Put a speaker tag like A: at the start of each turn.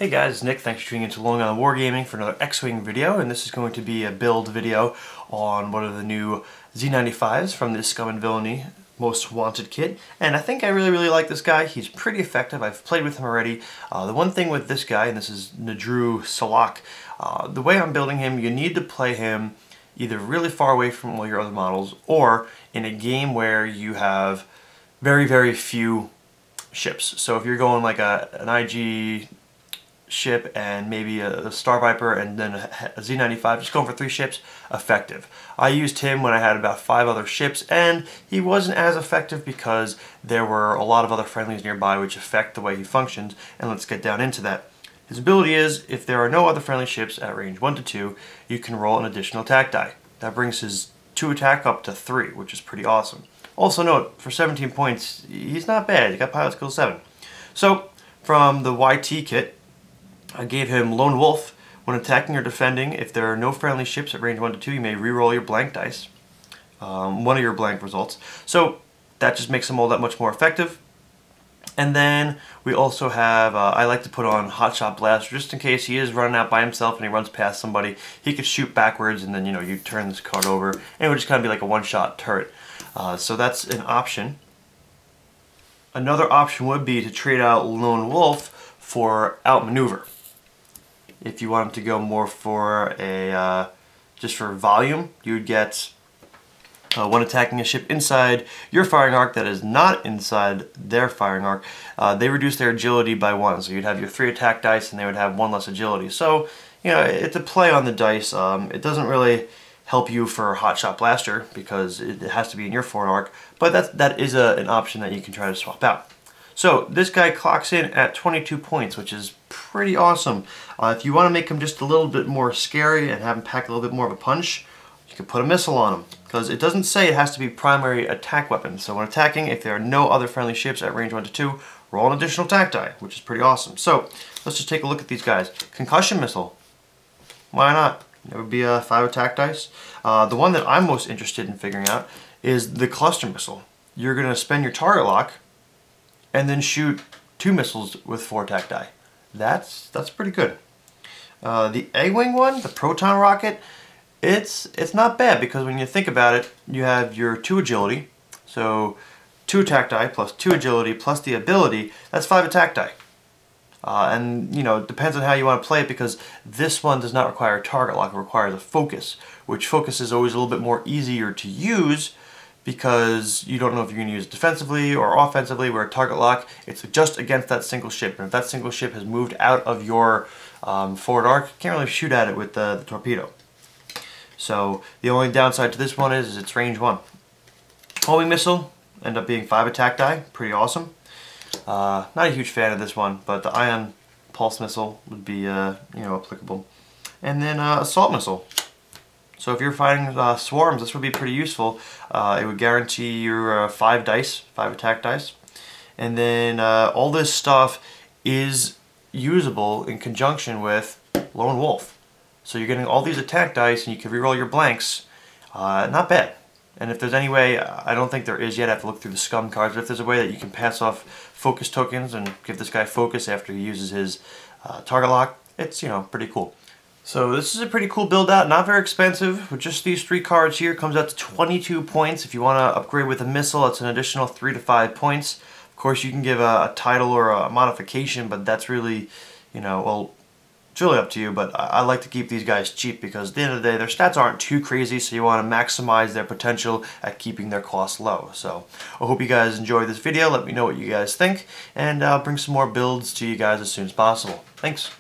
A: Hey guys, Nick. Thanks for tuning into Long on Wargaming for another X-Wing video, and this is going to be a build video on one of the new Z-95s from the Scum and Villainy Most Wanted kit. And I think I really like this guy. He's pretty effective. I've played with him already. The one thing with this guy, and this is Nadru Salak, the way I'm building him, you need to play him either really far away from all your other models, or in a game where you have very few ships. So if you're going like an IG ship and maybe a Star Viper and then a Z-95, just going for 3 ships, effective. I used him when I had about 5 other ships, and he wasn't as effective because there were a lot of other friendlies nearby which affect the way he functions, and let's get down into that. His ability is, if there are no other friendly ships at range 1 to 2, you can roll an additional attack die. That brings his 2 attack up to 3, which is pretty awesome. Also note, for 17 points, he's not bad. He got pilot skill 7. So, from the YT kit, I gave him Lone Wolf. When attacking or defending, if there are no friendly ships at range 1 to 2, you may reroll your blank dice. One of your blank results. So that just makes him all that much more effective. And then we also have, I like to put on Hotshot Blaster, just in case he is running out by himself and he runs past somebody. He could shoot backwards and then, you know, you turn this card over and it would just kind of be like a one-shot turret. So that's an option. Another option would be to trade out Lone Wolf for Outmaneuver. If you wanted to go more for a, just for volume, you would get when attacking a ship inside your firing arc that is not inside their firing arc, they reduce their agility by 1. So you'd have your 3 attack dice and they would have 1 less agility. So, you know, it's a play on the dice. It doesn't really help you for Hotshot Blaster because it has to be in your forward arc, but that is an option that you can try to swap out. So this guy clocks in at 22 points, which is pretty awesome. If you want to make him just a little bit more scary and have him pack a little bit more of a punch, you can put a missile on him, because it doesn't say it has to be primary attack weapon. So when attacking, if there are no other friendly ships at range 1 to 2, roll an additional attack die, which is pretty awesome. So let's just take a look at these guys. Concussion missile, why not? It would be a 5 attack dice. The one that I'm most interested in figuring out is the cluster missile. You're going to spend your target lock and then shoot 2 missiles with 4 attack die. That's pretty good. The A-Wing one, the proton rocket, it's not bad, because when you think about it, you have your 2 agility, so 2 attack die plus 2 agility plus the ability, that's 5 attack die. And, you know, it depends on how you want to play it, because this one does not require a target lock, it requires a focus, which focus is always a little bit more easier to use because you don't know if you're going to use it defensively or offensively, where a target lock, it's just against that single ship. And if that single ship has moved out of your forward arc, you can't really shoot at it with the torpedo. So the only downside to this one is it's range 1. Homing missile, end up being 5 attack die, pretty awesome. Not a huge fan of this one, but the ion pulse missile would be you know, applicable. And then assault missile. So if you're fighting swarms, this would be pretty useful. It would guarantee your 5 dice, 5 attack dice. And then all this stuff is usable in conjunction with Lone Wolf. So you're getting all these attack dice and you can reroll your blanks. Not bad. And if there's any way, I don't think there is yet, I have to look through the Scum cards, but if there's a way that you can pass off focus tokens and give this guy focus after he uses his target lock, it's, you know, pretty cool. So this is a pretty cool build out, not very expensive. With just these 3 cards here, it comes out to 22 points. If you want to upgrade with a missile, it's an additional 3 to 5 points. Of course, you can give a title or a modification, but that's really, you know, well, it's really up to you. But I like to keep these guys cheap, because at the end of the day, their stats aren't too crazy, so you want to maximize their potential at keeping their costs low. So I hope you guys enjoyed this video. Let me know what you guys think, and I'll bring some more builds to you guys as soon as possible. Thanks.